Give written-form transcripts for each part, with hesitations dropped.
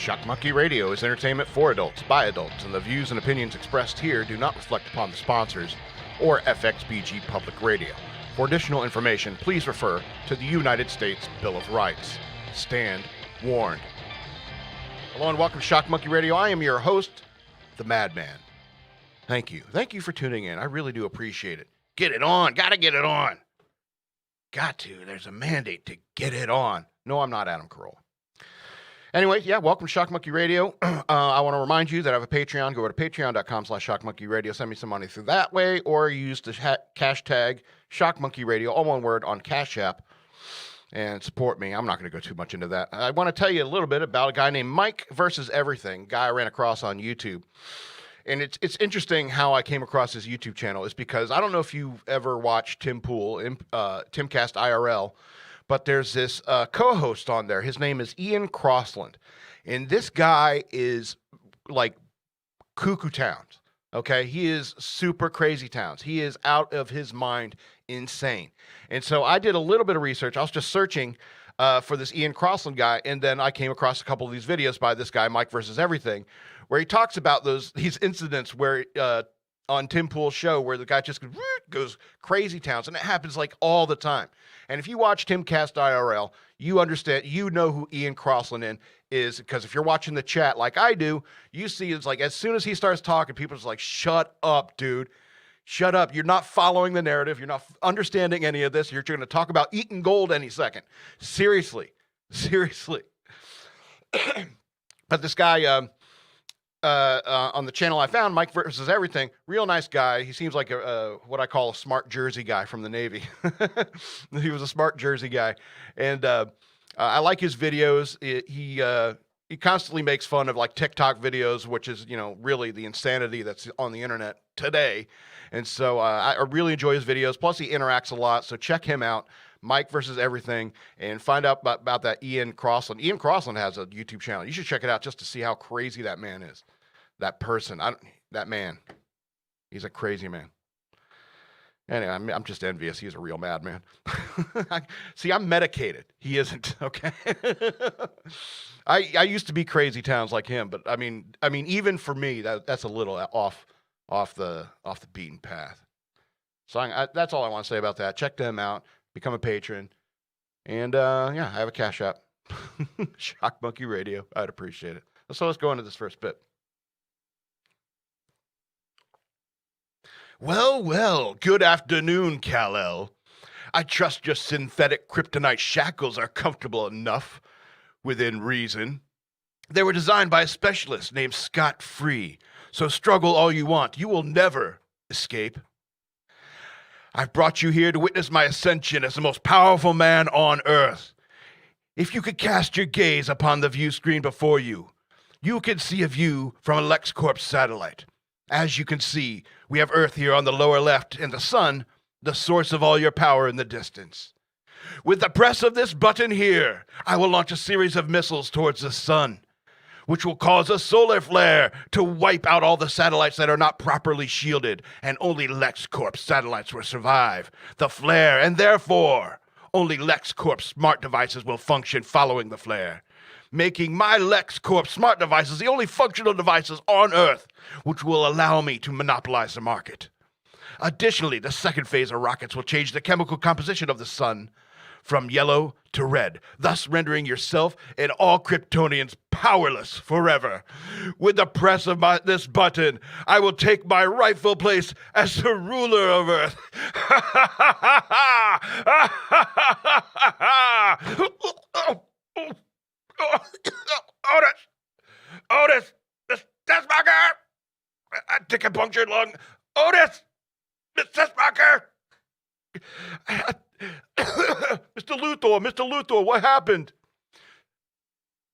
Shock Monkey Radio is entertainment for adults, by adults, and the views and opinions expressed here do not reflect upon the sponsors or FXBG Public Radio. For additional information, please refer to the United States Bill of Rights. Stand warned. Hello and welcome to Shock Monkey Radio. I am your host, the Madman. Thank you. Thank you for tuning in. I really do appreciate it. Get it on. Gotta get it on. Got to. There's a mandate to get it on. No, I'm not Adam Carolla. Anyway, welcome to Shock Monkey Radio. I want to remind you that I have a Patreon. Go to patreon.com/shockmonkeyradio. Send me some money through that way, or use the hashtag Shock Monkey Radio, all one word, on Cash App, and support me. I'm not going to go too much into that. I want to tell you a little bit about a guy named Mike versus Everything, guy I ran across on YouTube. And it's interesting how I came across his YouTube channel is because I don't know if you've ever watched Tim Pool, Timcast IRL, but there's this co-host on there. His name is Ian Crossland. And this guy is like cuckoo towns, okay? He is super crazy towns. He is out of his mind insane. And so I did a little bit of research. I was just searching for this Ian Crossland guy, and then I came across a couple of these videos by this guy, Mike versus Everything, where he talks about these incidents where on Tim Pool's show where the guy just goes crazy towns, and it happens like all the time. And if you watch Timcast IRL, you understand, you know who Ian Crossland is, because if you're watching the chat like I do, you see it's like as soon as he starts talking, people are just like, shut up, dude. Shut up. You're not following the narrative. You're not understanding any of this. You're going to talk about eating gold any second. Seriously. But this guy on the channel I found, Mike versus Everything, real nice guy. He seems like what I call a smart Jersey guy from the Navy. He was a smart Jersey guy. And I like his videos. He constantly makes fun of like TikTok videos, which is, really the insanity that's on the internet today. And so I really enjoy his videos. Plus, he interacts a lot. So check him out, Mike versus Everything, and find out about that Ian Crossland. Ian Crossland has a YouTube channel. You should check it out just to see how crazy that man is. That person. That man. He's a crazy man. Anyway, I'm just envious. He's a real madman. See, I'm medicated. He isn't, okay? I used to be crazy towns like him, but I mean, even for me, that's a little off the beaten path. So that's all I want to say about that. Check them out, become a patron, and I have a Cash App. Shock Monkey Radio. I'd appreciate it. So let's go into this first bit. Well, good afternoon, Kal-El. I trust your synthetic kryptonite shackles are comfortable enough, within reason. They were designed by a specialist named Scott Free, so struggle all you want. You will never escape. I've brought you here to witness my ascension as the most powerful man on Earth. If you could cast your gaze upon the view screen before you, you can see a view from a LexCorp satellite. As you can see, we have Earth here on the lower left, and the sun, the source of all your power in the distance. With the press of this button here, I will launch a series of missiles towards the sun, which will cause a solar flare to wipe out all the satellites that are not properly shielded, and only LexCorp satellites will survive the flare, and therefore, only LexCorp smart devices will function following the flare, making my LexCorp smart devices the only functional devices on Earth, which will allow me to monopolize the market. Additionally, the second phase of rockets will change the chemical composition of the sun from yellow to red, thus rendering yourself and all Kryptonians powerless forever. With the press of this button, I will take my rightful place as the ruler of Earth. Otis, this Tessmacher! A ticket-punctured lung. Otis! Miss Tessmacher! Mr. Luthor, what happened?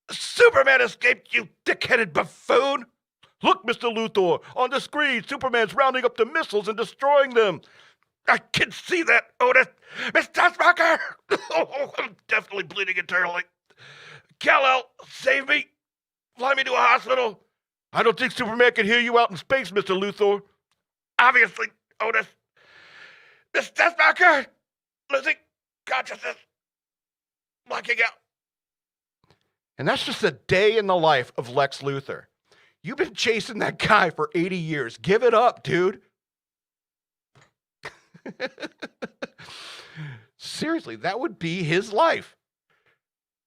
Superman escaped, you dick-headed buffoon! Look, Mr. Luthor, on the screen, Superman's rounding up the missiles and destroying them. I can see that, Otis. Miss Tessmacher! I'm definitely bleeding internally. Kal-El, save me. Fly me to a hospital. I don't think Superman can hear you out in space, Mr. Luthor. Obviously, Otis. Miss Tessmacher! Losing consciousness. Blacking out. And that's just a day in the life of Lex Luthor. You've been chasing that guy for 80 years. Give it up, dude. Seriously, that would be his life.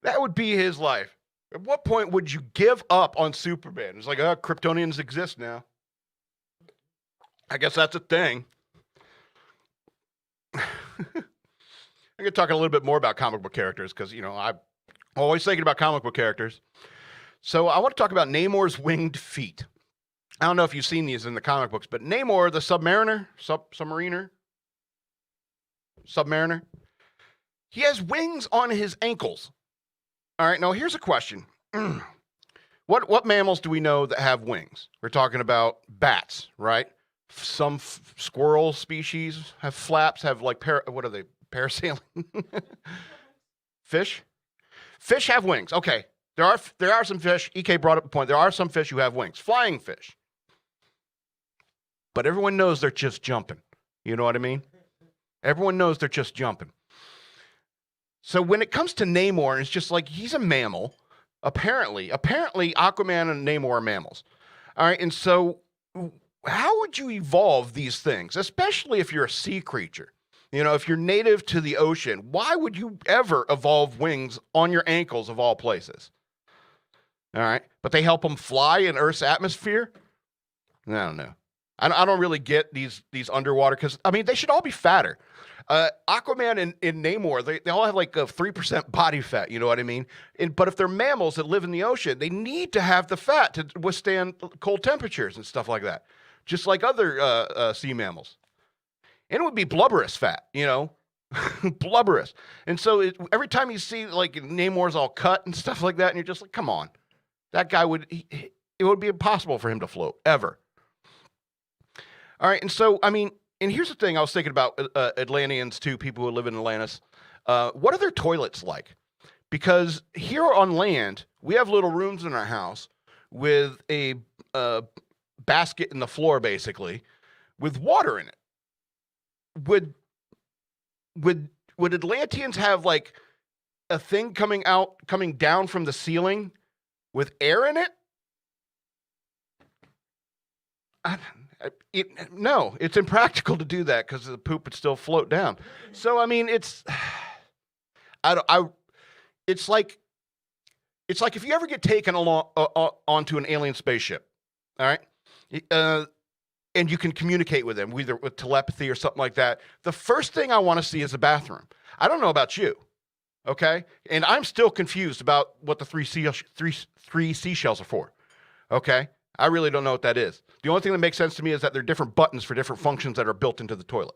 That would be his life. At what point would you give up on Superman? It's like, oh, Kryptonians exist now. I guess that's a thing. I'm going to talk a little bit more about comic book characters because, I'm always thinking about comic book characters. So I want to talk about Namor's winged feet. I don't know if you've seen these in the comic books, but Namor, the Submariner, he has wings on his ankles. All right, now here's a question. What mammals do we know that have wings? We're talking about bats, right? Some squirrel species have flaps, have like, what are they, parasailing? Fish? Fish have wings. Okay, there are some fish. EK brought up a point. There are some fish who have wings. Flying fish. But everyone knows they're just jumping. You know what I mean? Everyone knows they're just jumping. So when it comes to Namor, it's just like he's a mammal. Apparently, Aquaman and Namor are mammals. All right, and so how would you evolve these things, especially if you're a sea creature? If you're native to the ocean, why would you ever evolve wings on your ankles of all places? All right, but they help them fly in Earth's atmosphere? I don't know. I don't really get these underwater because, they should all be fatter. Aquaman and Namor, they all have like a 3% body fat, you know what I mean? But if they're mammals that live in the ocean, they need to have the fat to withstand cold temperatures and stuff like that, just like other sea mammals. And it would be blubberous fat, blubberous. And so every time you see like Namor's all cut and stuff like that, and you're just like, come on, that guy it would be impossible for him to float ever. All right, and so, and here's the thing I was thinking about Atlanteans too, people who live in Atlantis. What are their toilets like? Because here on land, we have little rooms in our house with a basket in the floor, basically, with water in it. Would Atlanteans have like a thing coming down from the ceiling with air in it? No, it's impractical to do that because the poop would still float down. So it's like if you ever get taken along onto an alien spaceship, all right, and you can communicate with them either with telepathy or something like that. The first thing I want to see is a bathroom. I don't know about you, okay, and I'm still confused about what the three seashells are for, okay. I really don't know what that is. The only thing that makes sense to me is that there are different buttons for different functions that are built into the toilet,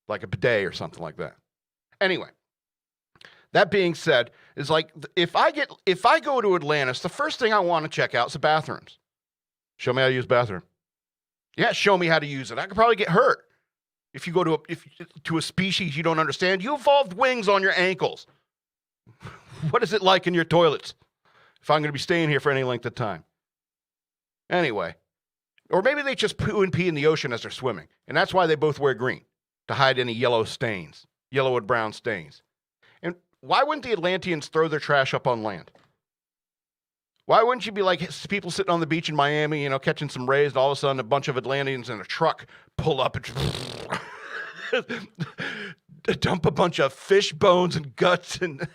like a bidet or something like that. Anyway, that being said, is like if I go to Atlantis, the first thing I want to check out is the bathrooms. Show me how to use the bathroom. Yeah, show me how to use it. I could probably get hurt if you go to a species you don't understand. You evolved wings on your ankles. What is it like in your toilets? If I'm going to be staying here for any length of time. Anyway, or maybe they just poo and pee in the ocean as they're swimming, and that's why they both wear green, to hide any yellow and brown stains. And why wouldn't the Atlanteans throw their trash up on land? Why wouldn't you be like people sitting on the beach in Miami, catching some rays, and all of a sudden a bunch of Atlanteans in a truck pull up and dump a bunch of fish bones and guts and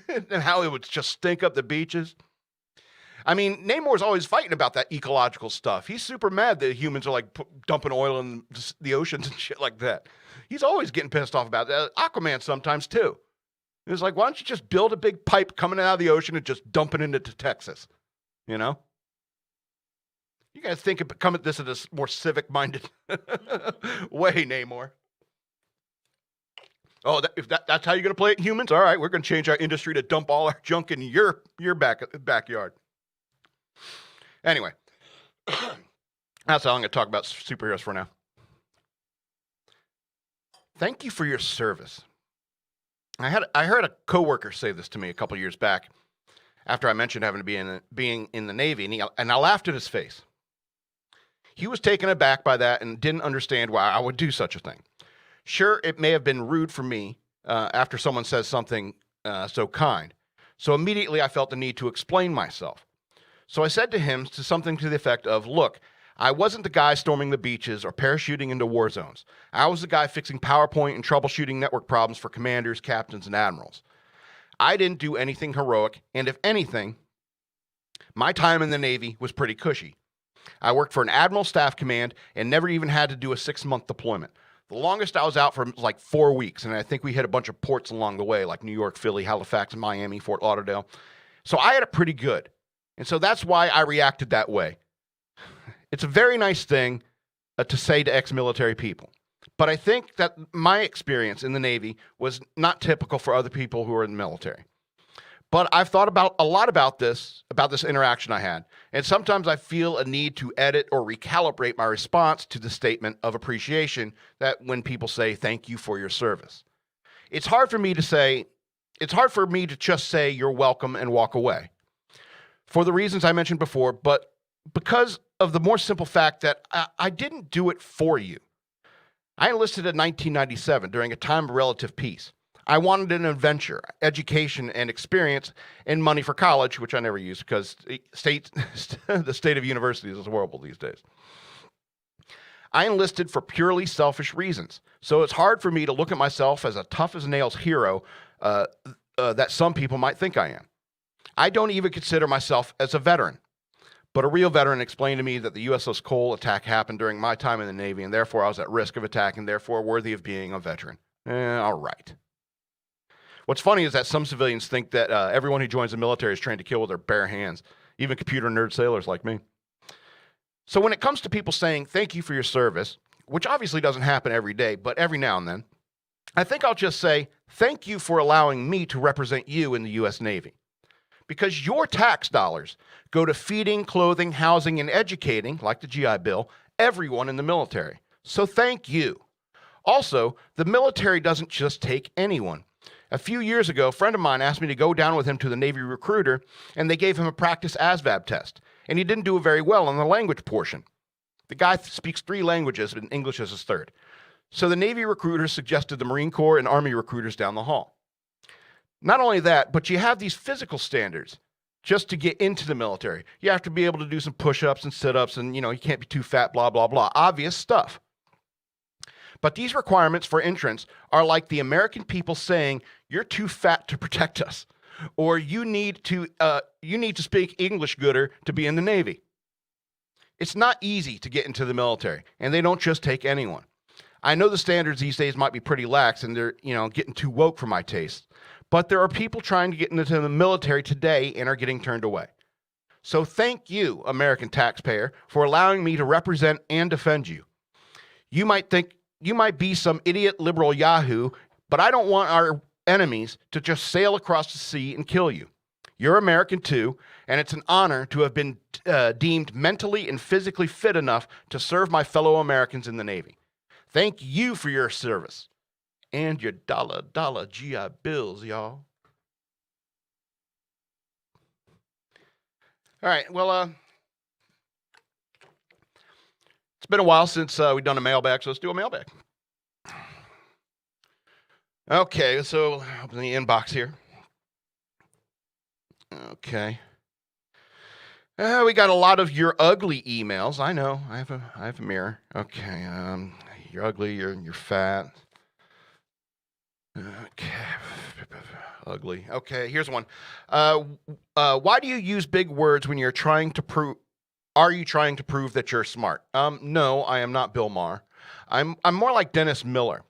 and how it would just stink up the beaches? Namor's always fighting about that ecological stuff. He's super mad that humans are like dumping oil in the oceans and shit like that. He's always getting pissed off about that. Aquaman sometimes too. It's like, why don't you just build a big pipe coming out of the ocean and just dump it into Texas? You guys come at this in a more civic-minded way, Namor. Oh, that's how you're going to play it, humans? All right, we're going to change our industry to dump all our junk in your backyard. Anyway, that's all I'm going to talk about superheroes for now. Thank you for your service. I heard a coworker say this to me a couple years back after I mentioned having to being in the Navy, and I laughed in his face. He was taken aback by that and didn't understand why I would do such a thing. Sure, it may have been rude for me after someone says something so kind, So immediately I felt the need to explain myself. So I said to him something to the effect of, look, I wasn't the guy storming the beaches or parachuting into war zones. I was the guy fixing PowerPoint and troubleshooting network problems for commanders, captains, and admirals. I didn't do anything heroic, and if anything, my time in the Navy was pretty cushy. I worked for an Admiral Staff Command and never even had to do a 6-month deployment. The longest I was out for was like 4 weeks, and I think we hit a bunch of ports along the way, like New York, Philly, Halifax, Miami, Fort Lauderdale. So I had it pretty good. And so that's why I reacted that way. It's a very nice thing to say to ex-military people. But I think that my experience in the Navy was not typical for other people who are in the military. But I've thought a lot about this interaction I had. And sometimes I feel a need to edit or recalibrate my response to the statement of appreciation that when people say, thank you for your service. It's hard for me to just say you're welcome and walk away. For the reasons I mentioned before, but because of the more simple fact that I didn't do it for you. I enlisted in 1997 during a time of relative peace. I wanted an adventure, education, and experience, and money for college, which I never used because the state of universities is horrible these days. I enlisted for purely selfish reasons, so it's hard for me to look at myself as a tough-as-nails hero that some people might think I am. I don't even consider myself as a veteran, but a real veteran explained to me that the USS Cole attack happened during my time in the Navy, and therefore I was at risk of attack and therefore worthy of being a veteran. All right. What's funny is that some civilians think that everyone who joins the military is trained to kill with their bare hands, even computer nerd sailors like me. So when it comes to people saying thank you for your service, which obviously doesn't happen every day, but every now and then, I think I'll just say thank you for allowing me to represent you in the U.S. Navy. Because your tax dollars go to feeding, clothing, housing, and educating, like the GI Bill, everyone in the military. So thank you. Also, the military doesn't just take anyone. A few years ago, a friend of mine asked me to go down with him to the Navy recruiter, and they gave him a practice ASVAB test, and he didn't do very well on the language portion. The guy speaks 3 languages, and English is his third. So the Navy recruiter suggested the Marine Corps and Army recruiters down the hall. Not only that, but you have these physical standards just to get into the military. You have to be able to do some push-ups and sit-ups, and you can't be too fat, blah, blah, blah. Obvious stuff. But these requirements for entrance are like the American people saying, you're too fat to protect us, or you need to speak English gooder to be in the Navy. It's not easy to get into the military, and they don't just take anyone. I know the standards these days might be pretty lax, and they're getting too woke for my taste. But there are people trying to get into the military today and are getting turned away. So thank you, American taxpayer, for allowing me to represent and defend you. You might think you might be some idiot liberal yahoo, but I don't want our enemies to just sail across the sea and kill you. You're American too, and it's an honor to have been deemed mentally and physically fit enough to serve my fellow Americans in the Navy. Thank you for your service. And your dollar GI Bills, y'all. All right, well, it's been a while since we've done a mailbag, so let's do a mailbag. Okay, so open the inbox here. Okay. We got a lot of your ugly emails. I know. I have a mirror. Okay. You're ugly. You're fat. Okay. Ugly. Okay. Here's one. Why do you use big words when you're trying to prove? Are you trying to prove that you're smart? No, I am not Bill Maher. I'm more like Dennis Miller.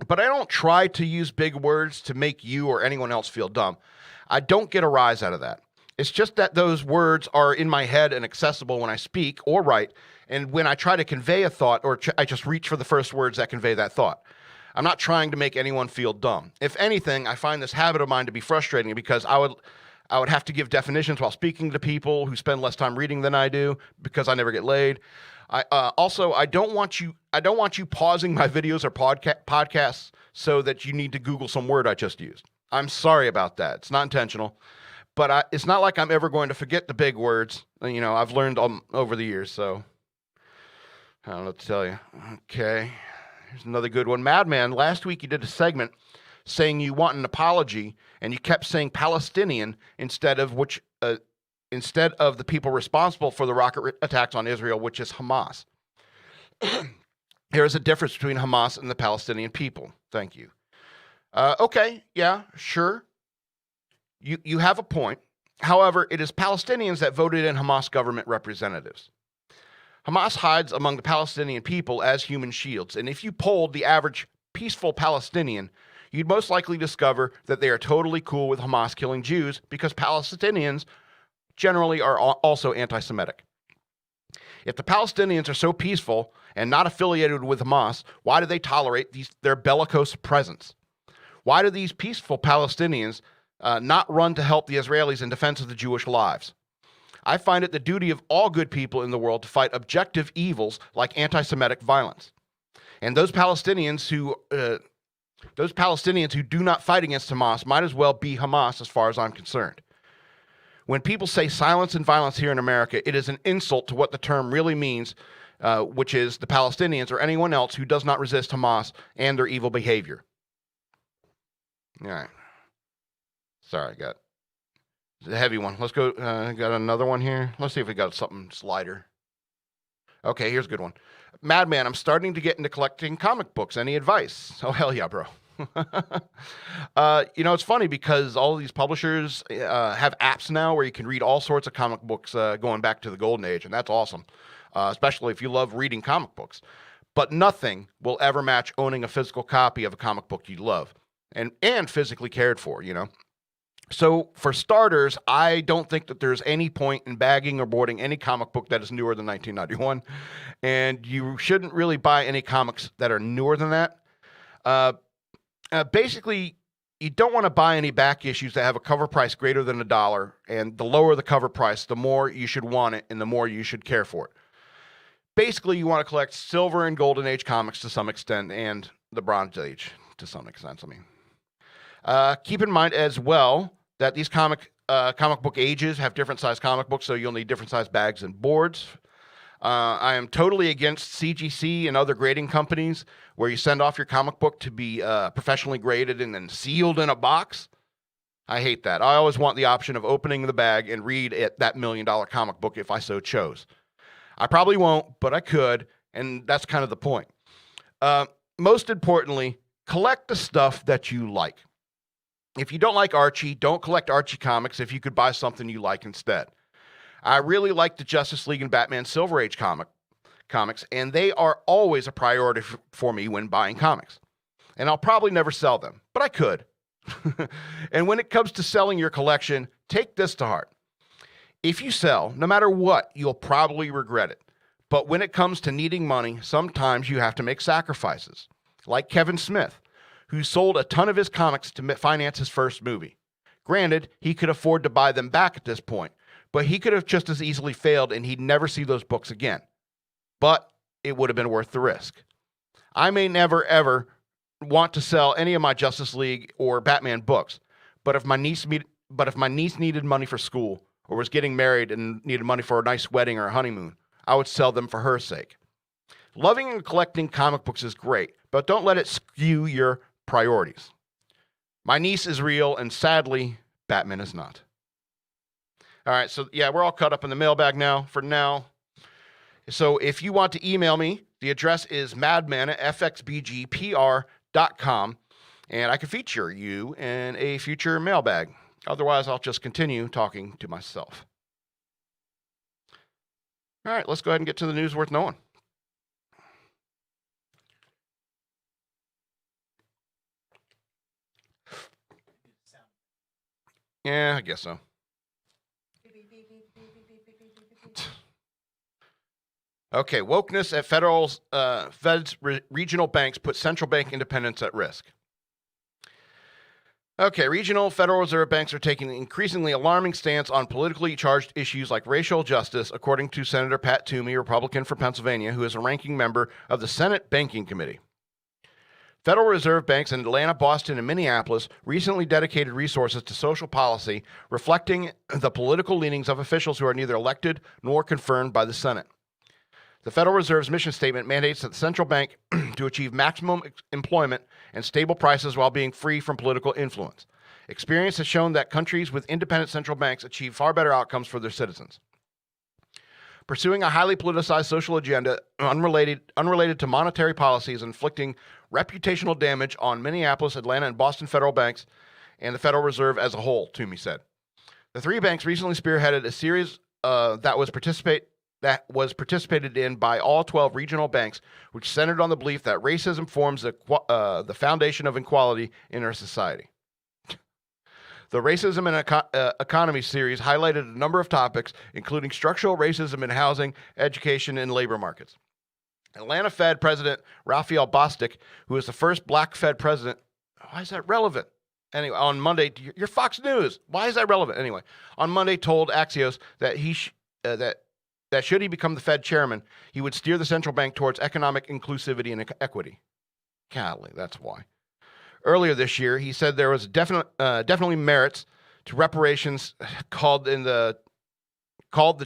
But I don't try to use big words to make you or anyone else feel dumb. I don't get a rise out of that. It's just that those words are in my head and accessible when I speak or write, and when I try to convey a thought, or I just reach for the first words that convey that thought. I'm not trying to make anyone feel dumb. If anything, I find this habit of mine to be frustrating because I would have to give definitions while speaking to people who spend less time reading than I do because I never get laid. I don't want you pausing my videos or podcasts so that you need to Google some word I just used. I'm sorry about that. It's not intentional, but it's not like I'm ever going to forget the big words. I've learned over the years, so I don't know what to tell you. Okay, here's another good one. Madman, last week you did a segment saying you want an apology, and you kept saying Palestinian instead of the people responsible for the rocket attacks on Israel, which is Hamas. There is a difference between Hamas and the Palestinian people. Thank you. Okay, yeah, sure. You have a point. However, it is Palestinians that voted in Hamas government representatives. Hamas hides among the Palestinian people as human shields, and if you polled the average peaceful Palestinian, you'd most likely discover that they are totally cool with Hamas killing Jews because Palestinians generally are also anti-Semitic. If the Palestinians are so peaceful and not affiliated with Hamas, why do they tolerate their bellicose presence? Why do these peaceful Palestinians not run to help the Israelis in defense of the Jewish lives? I find it the duty of all good people in the world to fight objective evils like anti-Semitic violence. And those Palestinians who do not fight against Hamas might as well be Hamas as far as I'm concerned. When people say silence and violence here in America, it is an insult to what the term really means, which is the Palestinians or anyone else who does not resist Hamas and their evil behavior. All right. Sorry, I got a heavy one. Let's go. Got another one here. Let's see if we got something lighter. Okay, here's a good one. Madman, I'm starting to get into collecting comic books. Any advice? Oh, hell yeah, bro. It's funny because all of these publishers have apps now where you can read all sorts of comic books going back to the golden age, and that's awesome, especially if you love reading comic books. But nothing will ever match owning a physical copy of a comic book you love and physically cared for, So for starters, I don't think that there's any point in bagging or boarding any comic book that is newer than 1991, and you shouldn't really buy any comics that are newer than that. Basically, you don't want to buy any back issues that have a cover price greater than $1, and the lower the cover price, the more you should want it and the more you should care for it. Basically, you want to collect Silver and Golden Age comics to some extent, and the Bronze Age to some extent, keep in mind as well that these comic book ages have different size comic books, so you'll need different size bags and boards. I am totally against CGC and other grading companies where you send off your comic book to be professionally graded and then sealed in a box. I hate that. I always want the option of opening the bag and read that $1 million comic book if I so chose. I probably won't, but I could, and that's kind of the point. Most importantly, collect the stuff that you like. If you don't like Archie, don't collect Archie comics if you could buy something you like instead. I really like the Justice League and Batman Silver Age comics, and they are always a priority for me when buying comics. And I'll probably never sell them, but I could. And when it comes to selling your collection, take this to heart. If you sell, no matter what, you'll probably regret it. But when it comes to needing money, sometimes you have to make sacrifices. Like Kevin Smith, who sold a ton of his comics to finance his first movie. Granted, he could afford to buy them back at this point, but he could have just as easily failed and he'd never see those books again. But it would have been worth the risk. I may never, ever want to sell any of my Justice League or Batman books, but if my niece needed money for school or was getting married and needed money for a nice wedding or a honeymoon, I would sell them for her sake. Loving and collecting comic books is great, but don't let it skew your priorities. My niece is real, and sadly, Batman is not. All right, so yeah, we're all caught up in the mailbag now, for now. So if you want to email me, the address is madman@fxbgpr.com, and I can feature you in a future mailbag. Otherwise, I'll just continue talking to myself. All right, let's go ahead and get to the news worth knowing. Yeah, I guess so. Okay, wokeness at Fed's regional banks put central bank independence at risk. Okay, regional Federal Reserve banks are taking an increasingly alarming stance on politically charged issues like racial justice, according to Senator Pat Toomey, Republican from Pennsylvania, who is a ranking member of the Senate Banking Committee. Federal Reserve banks in Atlanta, Boston, and Minneapolis recently dedicated resources to social policy, reflecting the political leanings of officials who are neither elected nor confirmed by the Senate. The Federal Reserve's mission statement mandates that the central bank to achieve maximum employment and stable prices while being free from political influence. Experience has shown that countries with independent central banks achieve far better outcomes for their citizens. Pursuing a highly politicized social agenda unrelated to monetary policies, inflicting reputational damage on Minneapolis, Atlanta, and Boston federal banks and the Federal Reserve as a whole, Toomey said. The three banks recently spearheaded a series that was participated in by all 12 regional banks, which centered on the belief that racism forms the foundation of inequality in our society. The Racism and Economy series highlighted a number of topics, including structural racism in housing, education, and labor markets. Atlanta Fed President Raphael Bostic, who is the first black Fed president, why is that relevant? Anyway, on Monday, your Fox News, why is that relevant? Anyway, on Monday told Axios that that should he become the Fed chairman, he would steer the central bank towards economic inclusivity and equity. Golly, that's why. Earlier this year, he said there was definitely merits to reparations, called the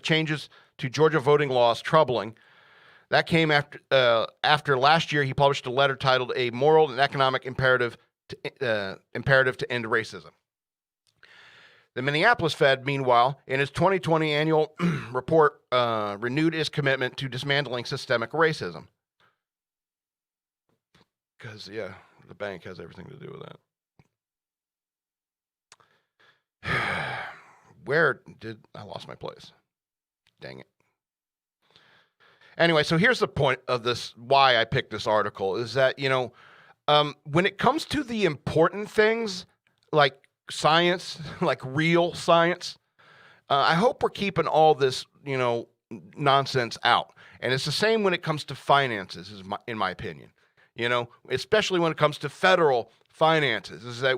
changes to Georgia voting laws troubling. That came after last year he published a letter titled "A Moral and Economic Imperative to End Racism." The Minneapolis Fed, meanwhile, in its 2020 annual report, renewed its commitment to dismantling systemic racism. Because, yeah, the bank has everything to do with that. Where did I lost my place? Dang it. Anyway, so here's the point of this, why I picked this article, is that, when it comes to the important things, like science, like real science, I hope we're keeping all this, nonsense out. And it's the same when it comes to finances, in my opinion. Especially when it comes to federal finances, is that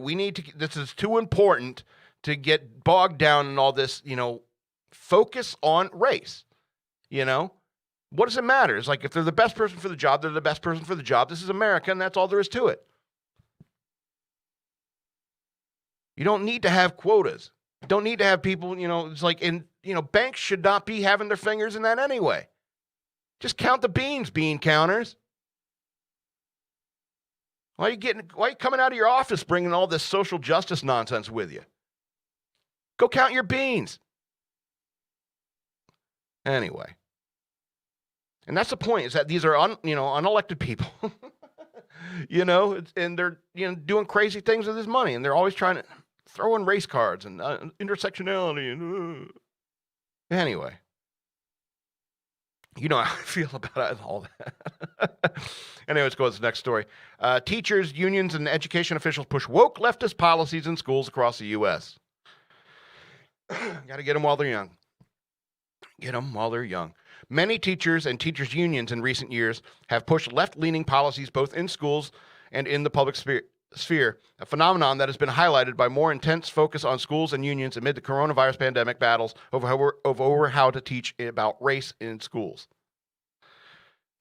this is too important to get bogged down in all this, focus on race. What does it matter? It's like if they're the best person for the job, they're the best person for the job. This is America, and that's all there is to it. You don't need to have quotas. You don't need to have people, it's like, banks should not be having their fingers in that anyway. Just count the beans, bean counters. Why are you coming out of your office bringing all this social justice nonsense with you? Go count your beans. Anyway. And that's the point, is that these are unelected people. And they're doing crazy things with this money, and they're always trying to throw in race cards and intersectionality and anyway. You know how I feel about all that. Anyway, let's go to the next story. Teachers, unions, and education officials push woke leftist policies in schools across the U.S. Got to get them while they're young. Get them while they're young. Many teachers and teachers' unions in recent years have pushed left-leaning policies both in schools and in the public sphere, a phenomenon that has been highlighted by more intense focus on schools and unions amid the coronavirus pandemic battles over how to teach about race in schools.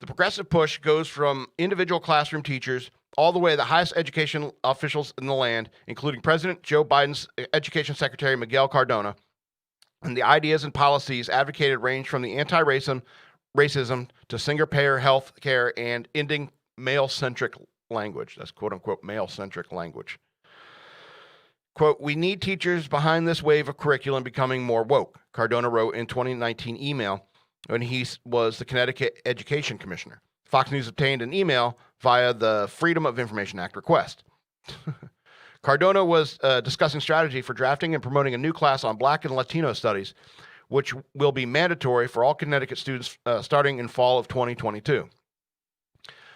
The progressive push goes from individual classroom teachers all the way to the highest education officials in the land, including President Joe Biden's Education Secretary Miguel Cardona. And the ideas and policies advocated range from the anti-racism to single-payer health care and ending male-centric language. That's quote-unquote male-centric language. Quote, "We need teachers behind this wave of curriculum becoming more woke," Cardona wrote in 2019 email when he was the Connecticut Education Commissioner. Fox News obtained an email via the Freedom of Information Act request. Cardona was discussing strategy for drafting and promoting a new class on Black and Latino studies, which will be mandatory for all Connecticut students starting in fall of 2022.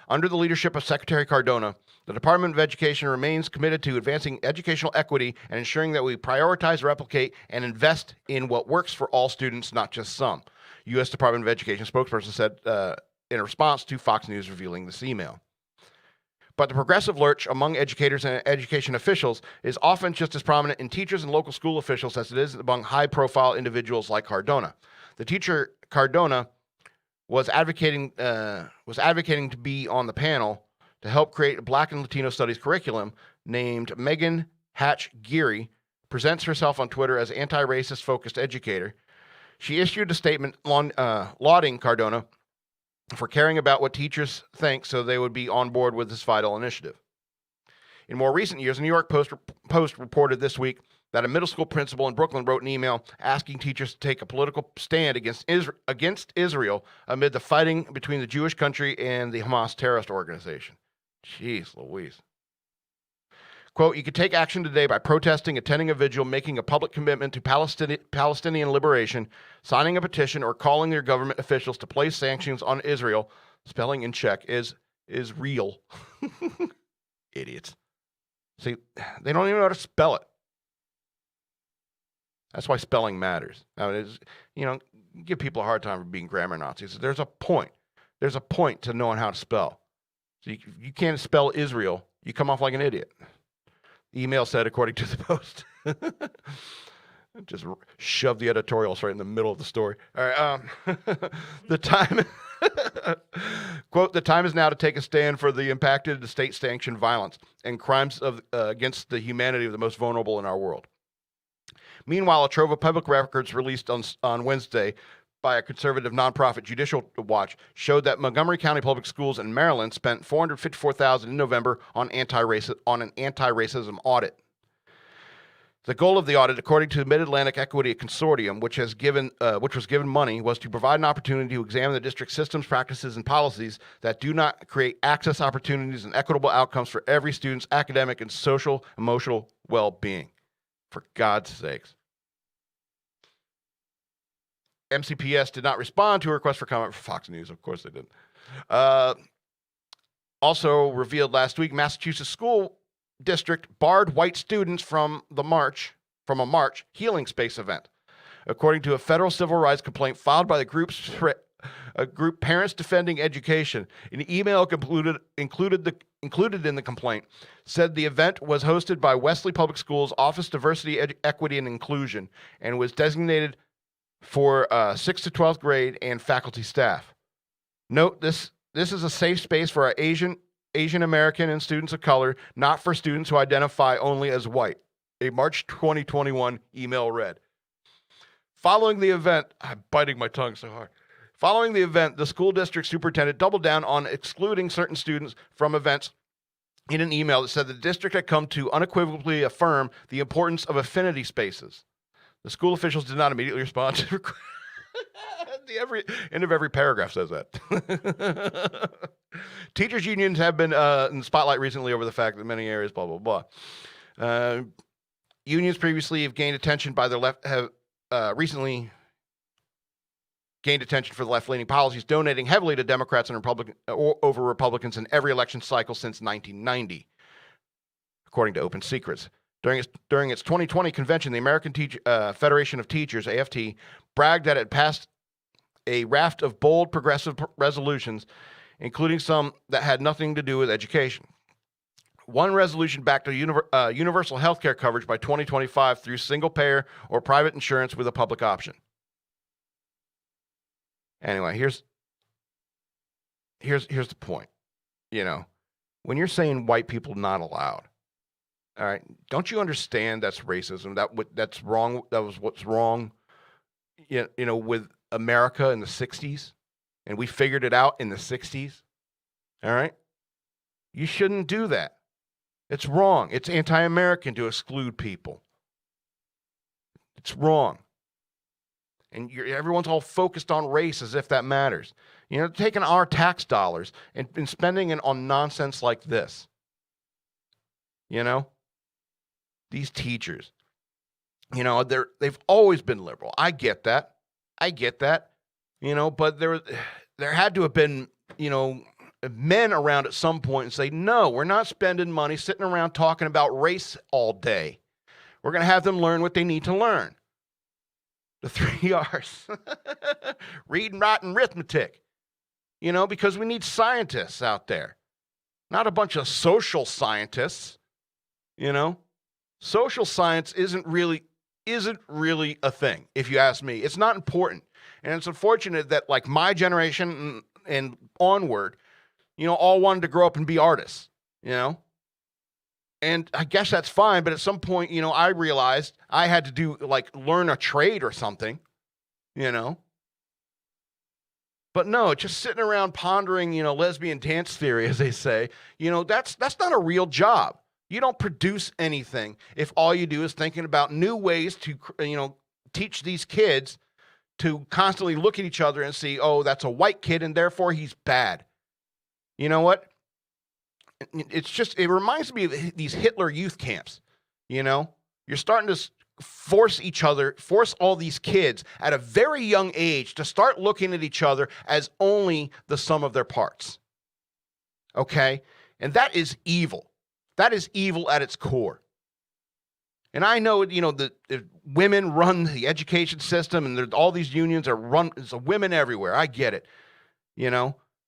Under the leadership of Secretary Cardona, the Department of Education remains committed to advancing educational equity and ensuring that we prioritize, replicate, and invest in what works for all students, not just some, U.S. Department of Education spokesperson said in response to Fox News revealing this email. But the progressive lurch among educators and education officials is often just as prominent in teachers and local school officials as it is among high-profile individuals like Cardona. The teacher Cardona was advocating to be on the panel to help create a Black and Latino studies curriculum named Megan Hatch-Geary, presents herself on Twitter as anti-racist focused educator. She issued a statement lauding Cardona for caring about what teachers think so they would be on board with this vital initiative. In more recent years, the New York Post reported this week that a middle school principal in Brooklyn wrote an email asking teachers to take a political stand against Israel amid the fighting between the Jewish country and the Hamas terrorist organization. Jeez Louise. Quote, you could take action today by protesting, attending a vigil, making a public commitment to Palestinian liberation, signing a petition, or calling your government officials to place sanctions on Israel. Spelling in Czech is real. Idiots. See, they don't even know how to spell it. That's why spelling matters. Now, give people a hard time for being grammar Nazis. There's a point. There's a point to knowing how to spell. So you can't spell Israel, you come off like an idiot. The email said, according to the Post. Just shove the editorials right in the middle of the story. All right. The time, quote, the time is now to take a stand for the impacted state-sanctioned violence and crimes against the humanity of the most vulnerable in our world. Meanwhile, a trove of public records released on Wednesday by a conservative nonprofit Judicial Watch showed that Montgomery County Public Schools in Maryland spent $454,000 in November on an anti-racism audit. The goal of the audit, according to the Mid-Atlantic Equity Consortium, which was given money, was to provide an opportunity to examine the district's systems, practices, and policies that do not create access opportunities and equitable outcomes for every student's academic and social, emotional well-being. For God's sakes. MCPS did not respond to a request for comment for Fox News. Of course they didn't. Also revealed last week, Massachusetts school district barred white students from a March healing space event. According to a federal civil rights complaint filed by the group Parents Defending Education, an email included in the complaint said the event was hosted by Wesley Public Schools Office Diversity, Equity, and Inclusion and was designated for 6th to 12th grade and faculty staff. Note, this is a safe space for our Asian American and students of color, not for students who identify only as white. A March 2021 email read. Following the event, I'm biting my tongue so hard. Following the event, the school district superintendent doubled down on excluding certain students from events in an email that said the district had come to unequivocally affirm the importance of affinity spaces. The school officials did not immediately respond to the end of every paragraph says that. Teachers unions have been in the spotlight recently over the fact that many areas, blah, blah, blah. Unions previously have gained attention by the left, have recently gained attention for the left-leaning policies, donating heavily to Democrats and over Republicans in every election cycle since 1990, according to Open Secrets. During its 2020 convention, the American Federation of Teachers, AFT, bragged that it passed a raft of bold progressive resolutions, including some that had nothing to do with education. One resolution backed universal health care coverage by 2025 through single-payer or private insurance with a public option. Anyway, here's the point. When you're saying white people not allowed, all right, don't you understand that's racism? That's wrong. That was what's wrong, with America in the 60s, and we figured it out in the 60s. All right? You shouldn't do that. It's wrong. It's anti-American to exclude people. It's wrong. And everyone's all focused on race as if that matters. Taking our tax dollars and spending it on nonsense like this. These teachers, they've always been liberal. I get that. But there had to have been, men around at some point and say, no, we're not spending money sitting around talking about race all day. We're going to have them learn what they need to learn. The 3 R's. Reading, writing, arithmetic. Because we need scientists out there. Not a bunch of social scientists. Social science isn't really a thing, if you ask me. It's not important. And it's unfortunate that, like, my generation and onward, all wanted to grow up and be artists, And I guess that's fine, but at some point, I realized I had to learn a trade or something, But no, just sitting around pondering, lesbian dance theory, as they say, that's not a real job. You don't produce anything if all you do is thinking about new ways to, teach these kids to constantly look at each other and see, oh, that's a white kid and therefore he's bad. You know what? It reminds me of these Hitler youth camps. You're starting to force all these kids at a very young age to start looking at each other as only the sum of their parts. Okay? And that is evil. That is evil at its core. And I know, the women run the education system and all these unions are run, there's women everywhere. I get it,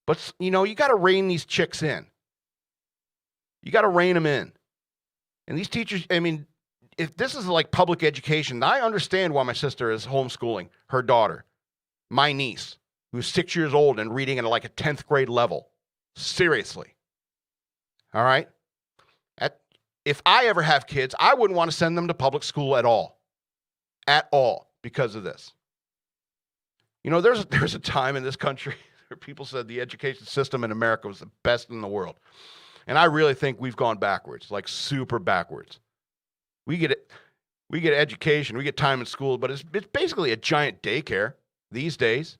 But, you got to rein these chicks in. You got to rein them in. And these teachers, if this is like public education, I understand why my sister is homeschooling her daughter, my niece, who's 6 years old and reading at like a 10th grade level. Seriously. All right? If I ever have kids, I wouldn't want to send them to public school at all. At all, because of this. There's a time in this country where people said the education system in America was the best in the world. And I really think we've gone backwards, like super backwards. We get education, we get time in school, but it's basically a giant daycare these days.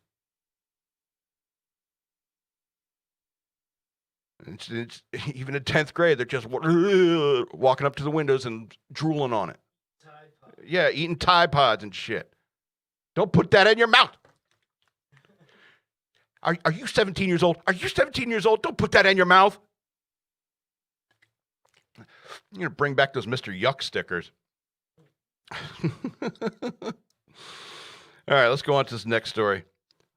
It's even in 10th grade, they're just walking up to the windows and drooling on it. Yeah, eating Tide Pods and shit. Don't put that in your mouth. Are you 17 years old? Are you 17 years old? Don't put that in your mouth. You're going to bring back those Mr. Yuck stickers. All right, let's go on to this next story.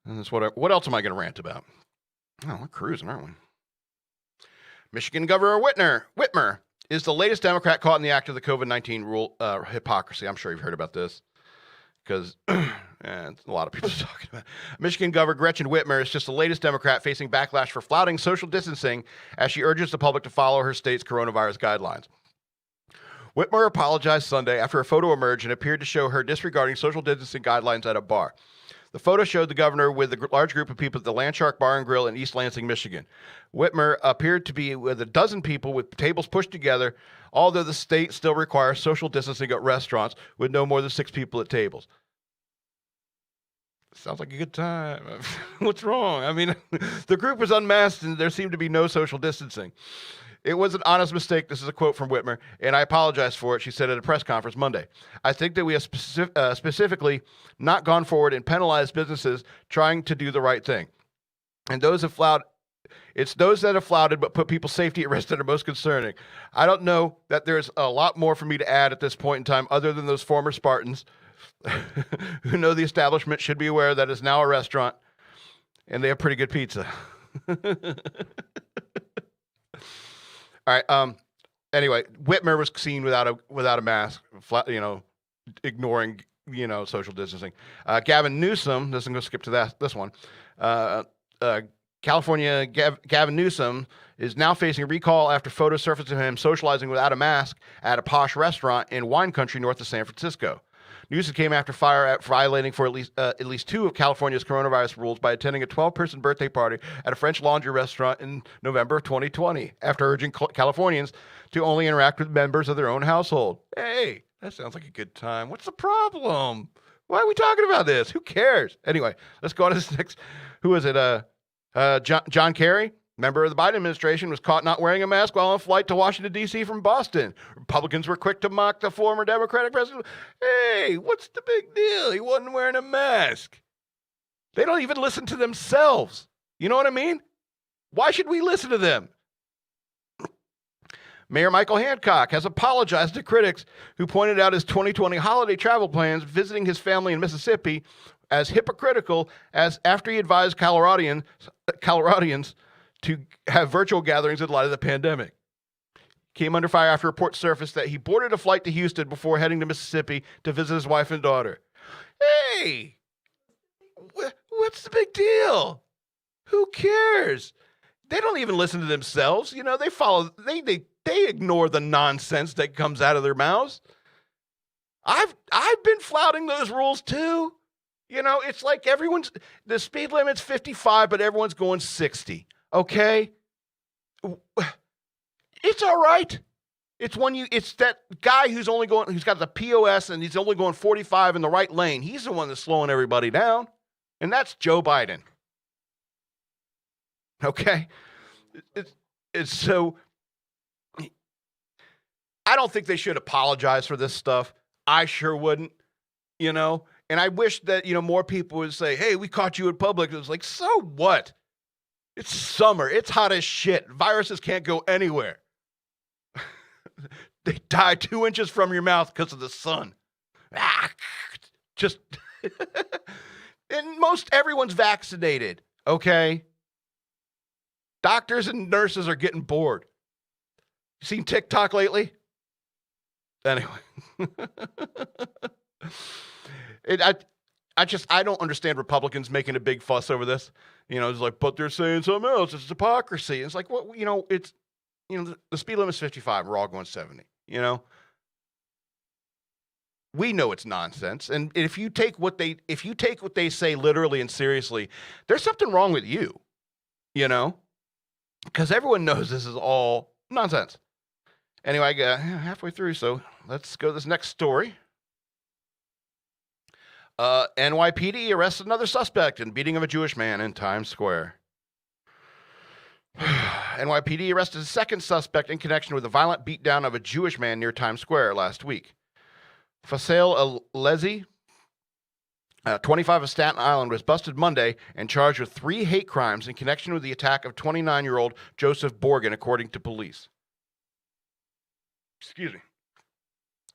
And that's what else am I going to rant about? Oh, we're cruising, aren't we? Michigan Governor Whitmer is the latest Democrat caught in the act of the COVID-19 rule hypocrisy. I'm sure you've heard about this because a lot of people are talking about it. Michigan Governor Gretchen Whitmer is just the latest Democrat facing backlash for flouting social distancing as she urges the public to follow her state's coronavirus guidelines. Whitmer apologized Sunday after a photo emerged and appeared to show her disregarding social distancing guidelines at a bar. The photo showed the governor with a large group of people at the Landshark Bar and Grill in East Lansing, Michigan. Whitmer appeared to be with a dozen people with tables pushed together, although the state still requires social distancing at restaurants with no more than 6 people at tables. Sounds like a good time. What's wrong? The group was unmasked and there seemed to be no social distancing. It was an honest mistake. This is a quote from Whitmer, and I apologize for it, she said at a press conference Monday. I think that we have specifically not gone forward and penalized businesses trying to do the right thing. And those that have flouted but put people's safety at risk that are most concerning. I don't know that there's a lot more for me to add at this point in time other than those former Spartans who know the establishment should be aware that it's now a restaurant and they have pretty good pizza. All right. Anyway, Whitmer was seen without a mask, ignoring social distancing. Gavin Newsom. This I'm going to skip to this one. California Gavin Newsom is now facing a recall after photos surfaced of him socializing without a mask at a posh restaurant in wine country north of San Francisco. Newsom came after violating for at least 2 of California's coronavirus rules by attending a 12-person birthday party at a French Laundry restaurant in November of 2020, after urging Californians to only interact with members of their own household. Hey, that sounds like a good time. What's the problem? Why are we talking about this? Who cares? Anyway, let's go on to this next. Who is it? John Kerry, member of the Biden administration, was caught not wearing a mask while on a flight to Washington, D.C. from Boston. Republicans were quick to mock the former Democratic president. Hey, what's the big deal? He wasn't wearing a mask. They don't even listen to themselves. You know what I mean? Why should we listen to them? Mayor Michael Hancock has apologized to critics who pointed out his 2020 holiday travel plans visiting his family in Mississippi as hypocritical as after he advised Coloradians to have virtual gatherings in light of the pandemic. Came under fire after reports surfaced that he boarded a flight to Houston before heading to Mississippi to visit his wife and daughter. Hey, what's the big deal? Who cares? They don't even listen to themselves. They ignore the nonsense that comes out of their mouths. I've been flouting those rules too. It's like the speed limit's 55, but everyone's going 60. Okay? It's all right. It's that guy who's got the POS and he's only going 45 in the right lane. He's the one that's slowing everybody down. And that's Joe Biden. Okay? It's so, I don't think they should apologize for this stuff. I sure wouldn't, And I wish that, more people would say, hey, we caught you in public. It was like, so what? It's summer. It's hot as shit. Viruses can't go anywhere. They die 2 inches from your mouth because of the sun. Just, and most everyone's vaccinated, okay? Doctors and nurses are getting bored. You seen TikTok lately? Anyway. I don't understand Republicans making a big fuss over this. It's like, but they're saying something else. It's hypocrisy. It's like, well, it's, the speed limit is 55. We're all going 70, We know it's nonsense. And if you take what they say literally and seriously, there's something wrong with you, because everyone knows this is all nonsense. Anyway, I got halfway through, so let's go to this next story. NYPD arrests another suspect in beating of a Jewish man in Times Square. NYPD arrested a second suspect in connection with a violent beatdown of a Jewish man near Times Square last week. Faisal Alezi, 25 of Staten Island, was busted Monday and charged with 3 hate crimes in connection with the attack of 29-year-old Joseph Borgen, according to police. Excuse me.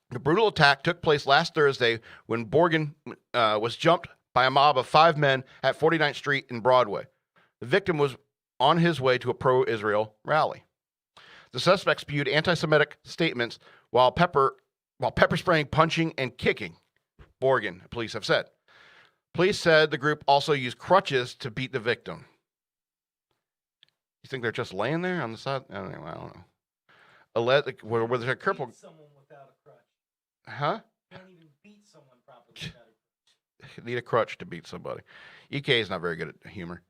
The brutal attack took place last Thursday when Borgen was jumped by a mob of 5 men at 49th Street and Broadway. The victim was on his way to a pro-Israel rally. The suspect spewed anti-Semitic statements while pepper spraying, punching, and kicking Borgen, police have said. Police said the group also used crutches to beat the victim. You think they're just laying there on the side? I don't know. Were they crippled? Someone without a crutch. Huh? Can't even beat someone properly without a crutch. Need a crutch to beat somebody. EK is not very good at humor.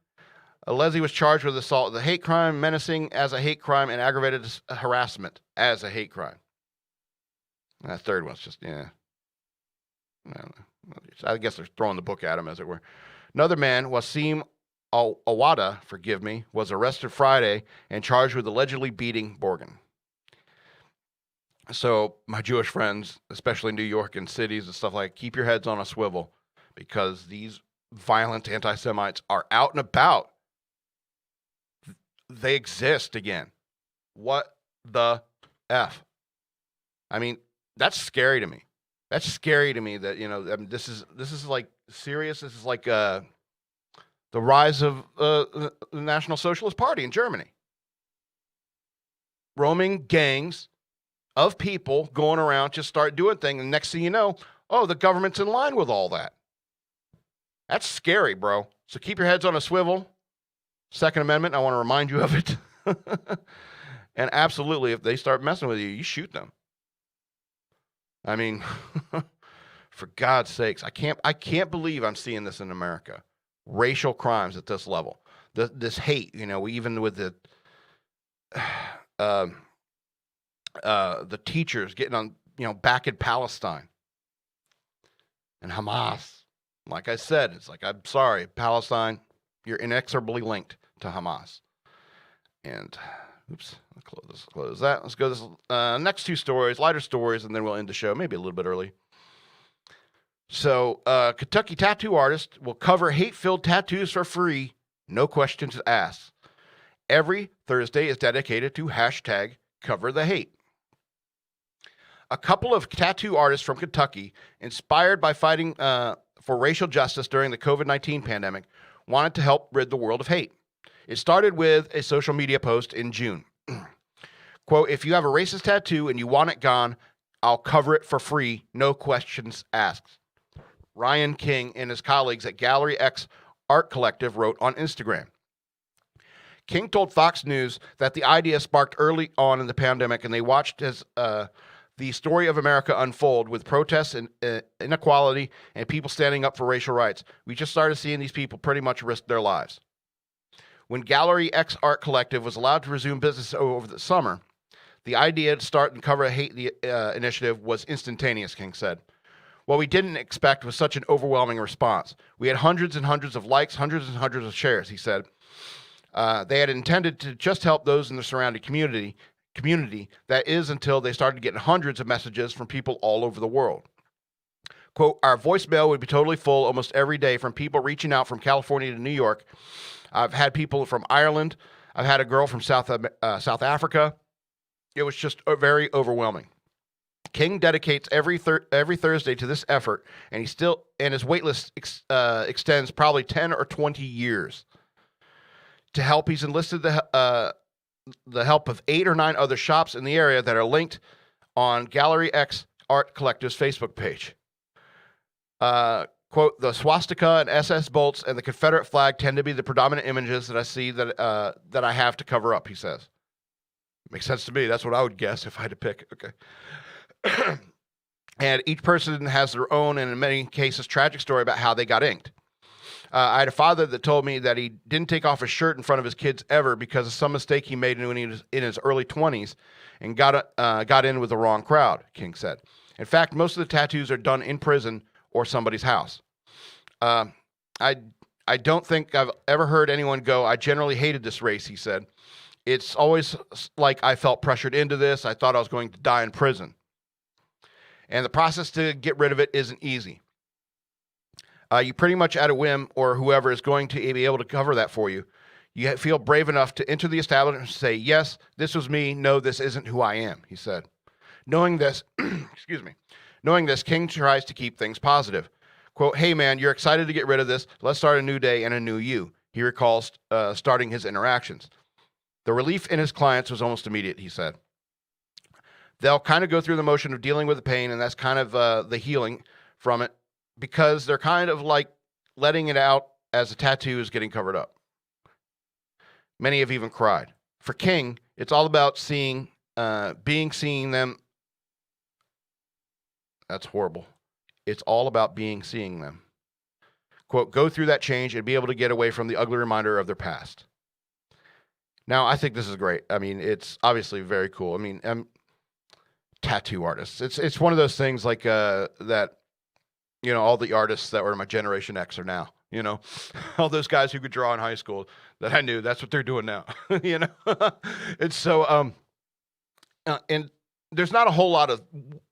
Alezi was charged with assault as a hate crime, menacing as a hate crime, and aggravated harassment as a hate crime. And that third one's just, yeah. I guess they're throwing the book at him, as it were. Another man, Wasim Awada, was arrested Friday and charged with allegedly beating Borgen. So, my Jewish friends, especially in New York and cities and stuff like that, keep your heads on a swivel, because these violent anti-Semites are out and about. They exist again. What the F? I mean, that's scary to me. That's scary to me that, this is like serious. This is like the rise of the National Socialist Party in Germany. Roaming gangs of people going around, just start doing things, and next thing you know, the government's in line with all that. That's scary, bro. So keep your heads on a swivel. Second Amendment, I want to remind you of it. And absolutely, if they start messing with you, you shoot them. I mean, for God's sakes, I can't believe I'm seeing this in America. Racial crimes at this level. This hate, even with the teachers getting on, back in Palestine. And Hamas. Like I said, it's like, I'm sorry, Palestine, you're inexorably linked to Hamas. And, oops, I'll close that. Let's go to this next 2 stories, lighter stories, and then we'll end the show, maybe a little bit early. So, Kentucky tattoo artist will cover hate-filled tattoos for free, no questions asked. Every Thursday is dedicated to #CoverTheHate. A couple of tattoo artists from Kentucky, inspired by fighting for racial justice during the COVID-19 pandemic, wanted to help rid the world of hate. It started with a social media post in June. Quote, if you have a racist tattoo and you want it gone, I'll cover it for free, no questions asked. Ryan King and his colleagues at Gallery X Art Collective wrote on Instagram. King told Fox News that the idea sparked early on in the pandemic, and they watched as the story of America unfold with protests and inequality and people standing up for racial rights. We just started seeing these people pretty much risk their lives. When Gallery X Art Collective was allowed to resume business over the summer, The idea to start and cover a hate initiative was instantaneous, King said. What we didn't expect was such an overwhelming response. We had hundreds and hundreds of likes, hundreds and hundreds of shares, he said. They had intended to just help those in the surrounding community, that is, until they started getting hundreds of messages from people all over the world. Quote, our voicemail would be totally full almost every day from people reaching out from California to New York. I've had people from Ireland. I've had a girl from South Africa. It was just very overwhelming. King dedicates every Thursday to this effort, and his waitlist extends probably 10 or 20 years. To help, he's enlisted the help of 8 or 9 other shops in the area that are linked on Gallery X Art Collective's Facebook page. Quote, the swastika and SS bolts and the Confederate flag tend to be the predominant images that I see that I have to cover up, he says. Makes sense to me. That's what I would guess if I had to pick. Okay. And each person has their own, and in many cases, tragic story about how they got inked. I had a father that told me that he didn't take off his shirt in front of his kids ever because of some mistake he made when he was in his early 20s and got in with the wrong crowd, King said. In fact, most of the tattoos are done in prison or somebody's house. I don't think I've ever heard anyone go, I generally hated this race, he said. It's always like I felt pressured into this. I thought I was going to die in prison. And the process to get rid of it isn't easy. You pretty much at a whim, or whoever is going to be able to cover that for you. You feel brave enough to enter the establishment and say, yes, this was me. No, this isn't who I am, he said. Knowing this, King tries to keep things positive. Quote, hey man, you're excited to get rid of this. Let's start a new day and a new you. He recalls starting his interactions. The relief in his clients was almost immediate, he said. They'll kind of go through the motion of dealing with the pain, and that's kind of the healing from it, because they're kind of like letting it out as a tattoo is getting covered up. Many have even cried. For King, it's all about seeing them. That's horrible. It's all about seeing them. Quote, go through that change and be able to get away from the ugly reminder of their past. Now, I think this is great. I mean, it's obviously very cool. I mean, tattoo artists. It's one of those things like that, you know, all the artists that were my Generation X are now, you know, all those guys who could draw in high school that I knew, that's what they're doing now, you know. And so, and there's not a whole lot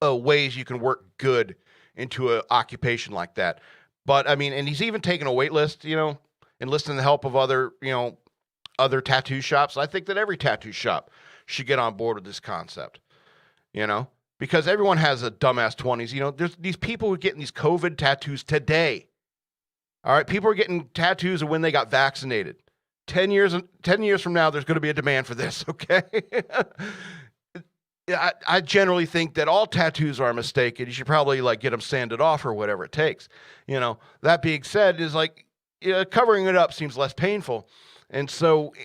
of ways you can work good into an occupation like that. But I mean, and he's even taken a wait list, you know, enlisting the help of other tattoo shops. I think that every tattoo shop should get on board with this concept, you know, because everyone has a dumbass 20s. You know, there's these people who are getting these COVID tattoos today. All right. People are getting tattoos of when they got vaccinated. 10 years from now, there's going to be a demand for this. Okay. I generally think that all tattoos are a mistake, and you should probably like get them sanded off or whatever it takes. You know, that being said, is like covering it up seems less painful. And so,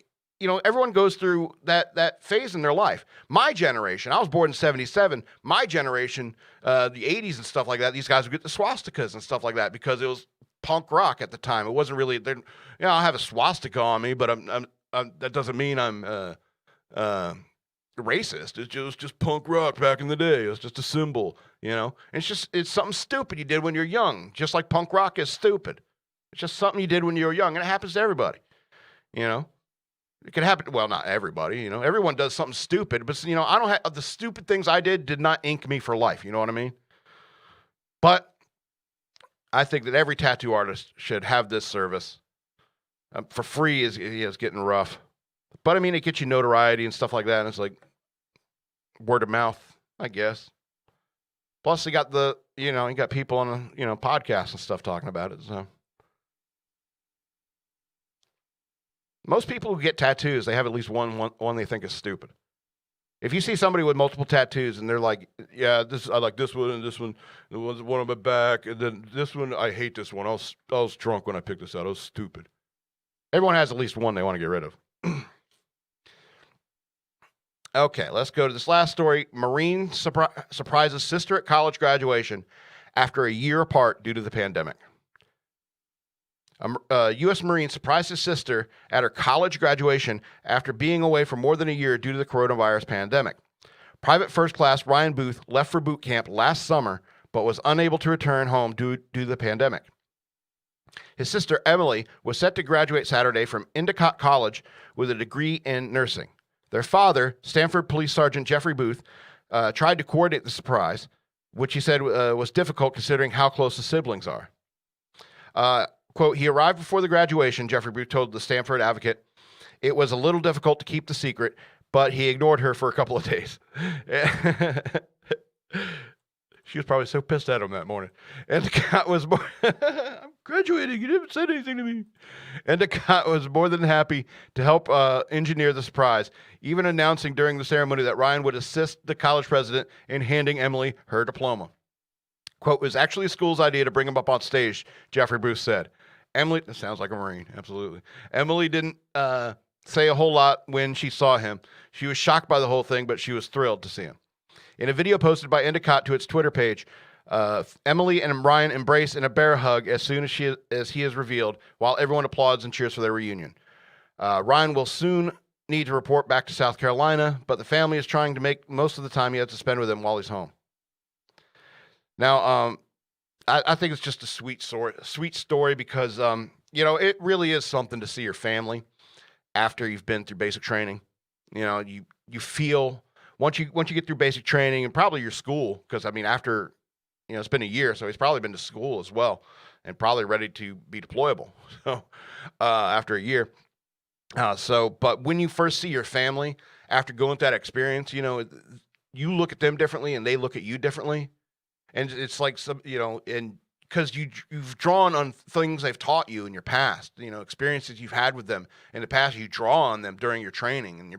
you know, everyone goes through that phase in their life. My generation, I was born in 77. My generation, the 80s and stuff like that, these guys would get the swastikas and stuff like that because it was punk rock at the time. It wasn't really, you know, I have a swastika on me, but I'm that doesn't mean I'm racist. It was just punk rock back in the day. It was just a symbol, you know. And it's something stupid you did when you're young, just like punk rock is stupid. It's just something you did when you were young, and it happens to everybody, you know. It could happen, well, not everybody, you know. Everyone does something stupid, but, you know, I don't have, the stupid things I did not ink me for life, you know what I mean? But I think that every tattoo artist should have this service. For free is getting rough. But, I mean, it gets you notoriety and stuff like that, and it's like word of mouth, I guess. Plus, you got you got people on, podcasts and stuff talking about it, so. Most people who get tattoos, they have at least one they think is stupid. If you see somebody with multiple tattoos and they're like, yeah, I like this one and this one, the one on my back, and then this one, I hate this one. I was drunk when I picked this out. I was stupid. Everyone has at least one they want to get rid of. Okay, let's go to this last story. Marine surprises sister at college graduation after a year apart due to the pandemic. A U.S. Marine surprised his sister at her college graduation after being away for more than a year due to the coronavirus pandemic. Private First Class Ryan Booth left for boot camp last summer, but was unable to return home due to the pandemic. His sister, Emily, was set to graduate Saturday from Endicott College with a degree in nursing. Their father, Stanford Police Sergeant Jeffrey Booth, tried to coordinate the surprise, which he said was difficult considering how close the siblings are. Quote, he arrived before the graduation, Jeffrey Booth told the Stanford Advocate. It was a little difficult to keep the secret, but he ignored her for a couple of days. She was probably so pissed at him that morning. Endicott was more... I'm graduating. You didn't say anything to me. Endicott was more than happy to help engineer the surprise, even announcing during the ceremony that Ryan would assist the college president in handing Emily her diploma. Quote, it was actually the school's idea to bring him up on stage, Jeffrey Booth said. Emily... This sounds like a Marine. Absolutely. Emily didn't say a whole lot when she saw him. She was shocked by the whole thing, but she was thrilled to see him. In a video posted by Endicott to its Twitter page, Emily and Ryan embrace in a bear hug as soon as he is revealed, while everyone applauds and cheers for their reunion. Ryan will soon need to report back to South Carolina, but the family is trying to make most of the time he has to spend with him while he's home. Now, I think it's just a sweet story because, it really is something to see your family after you've been through basic training. You feel... Once you get through basic training and probably your school, because after, it's been a year, so he's probably been to school as well, and probably ready to be deployable. So after a year, but when you first see your family after going through that experience, you look at them differently and they look at you differently, and it's like and because you've drawn on things they've taught you in your past, experiences you've had with them in the past, you draw on them during your training and you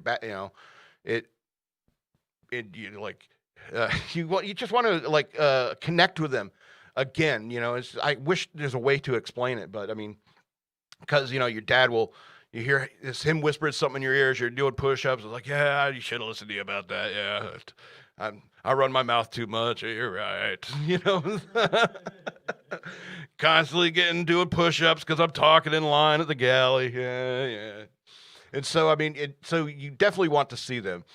just want to connect with them again. I wish there's a way to explain it, but because your dad will, you hear him whispering something in your ears. You're doing push-ups. It's like, yeah, you should have listened to you about that. Yeah, I run my mouth too much. You're right. Constantly doing push-ups because I'm talking in line at the galley. Yeah. And so so you definitely want to see them.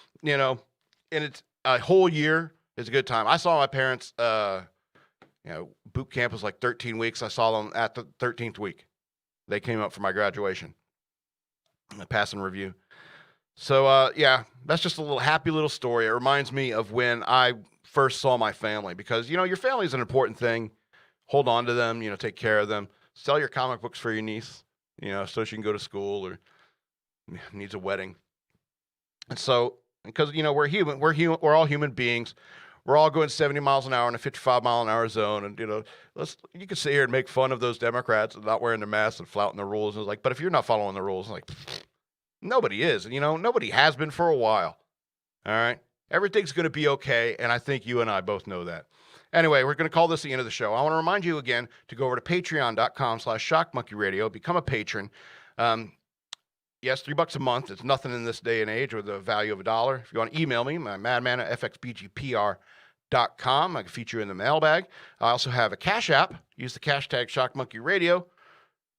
And it's a whole year is a good time. I saw my parents, boot camp was like 13 weeks. I saw them at the 13th week. They came up for my graduation, a passing review. So, that's just a happy little story. It reminds me of when I first saw my family because, your family is an important thing. Hold on to them, take care of them. Sell your comic books for your niece, so she can go to school or needs a wedding. And so, because, we're human, we're all human beings. We're all going 70 miles an hour in a 55-mile-an-hour zone. And, you can sit here and make fun of those Democrats and not wearing their masks and flouting the rules. And it's like, but if you're not following the rules, nobody is. And, nobody has been for a while. All right? Everything's going to be okay. And I think you and I both know that. Anyway, we're going to call this the end of the show. I want to remind you again to go over to patreon.com/shockmonkeyradio, become a patron. Yes, $3 a month. It's nothing in this day and age with a value of $1. If you want to email me, my madman at fxbgpr.com. I can feature you in the mailbag. I also have a Cash App. Use the hashtag ShockMonkeyRadio.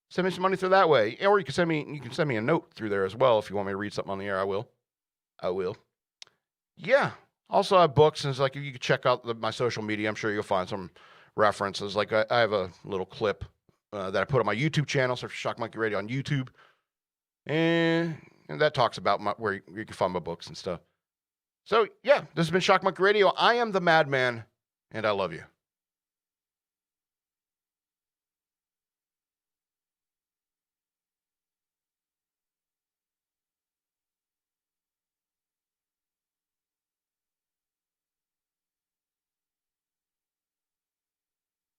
Send me some money through that way. Or you can send me a note through there as well. If you want me to read something on the air, I will. Yeah. Also, I have books, and it's like if you can check out my social media, I'm sure you'll find some references. Like I have a little clip that I put on my YouTube channel, so Shock Monkey Radio on YouTube. And that talks about where you can find my books and stuff. So, yeah, this has been Shock Monkey Radio. I am the Madman, and I love you.